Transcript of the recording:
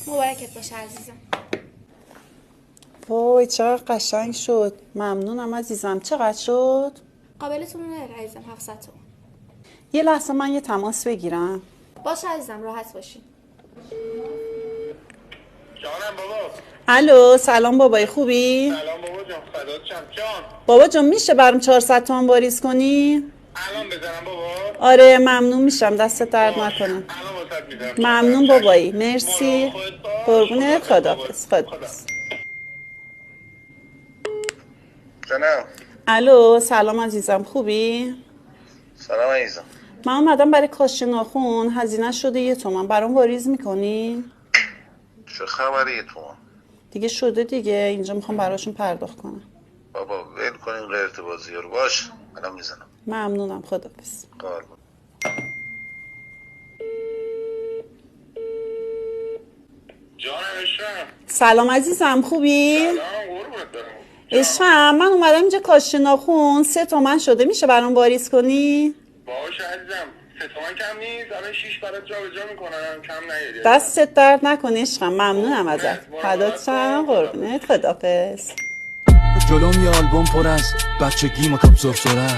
مبارکت باشه عزیزم. وای چقدر قشنگ شد. ممنونم عزیزم. چقدر شد؟ قابلتون نداره عزیزم، 700 تومن. یه لحظه من یه تماس بگیرم. باشه عزیزم، راحت باشین. جانم بابا. الو سلام بابای، خوبی؟ سلام بابا جان، فدات شم جان. بابا جان میشه برام 400 تومن واریز کنی؟ الان بزنم بابا. آره ممنون میشم، دستت درد نکنه. الان واسط میذارم. ممنون بابایی، مرسی. خودت باش. قربونت، خداحافظ. خداحافظ. جانم. الو سلام عزیزم، خوبی؟ سلام عزیزم. من اومدم برای کاشی ناخون، هزینه شده 1 تومن، برام واریز میکنی؟ چه خبره یه تومن؟ دیگه شده دیگه، اینجا میخوام براشون پرداخت کنم. بابا ول کن این غیرت بازی رو. باش الان میزنم. ممنونم، خداحافظ. قربون. جانم عشقم. سلام عزیزم، خوبی؟ سلام قربونت برم. عشقم من اومدم اینجا کاشی ناخون 3 تومن شده، میشه برام واریز کنی؟ باش عزیزم، 3 تومن کم نیست. الان 6 برات جابجا میکنم، کم نیاری. دستت درد نکنه عشقم، ممنونم ازت. فدات شم، قربونت، خداحافظ. جلوم یه آلبوم پر از بچگی و کپ سرسره،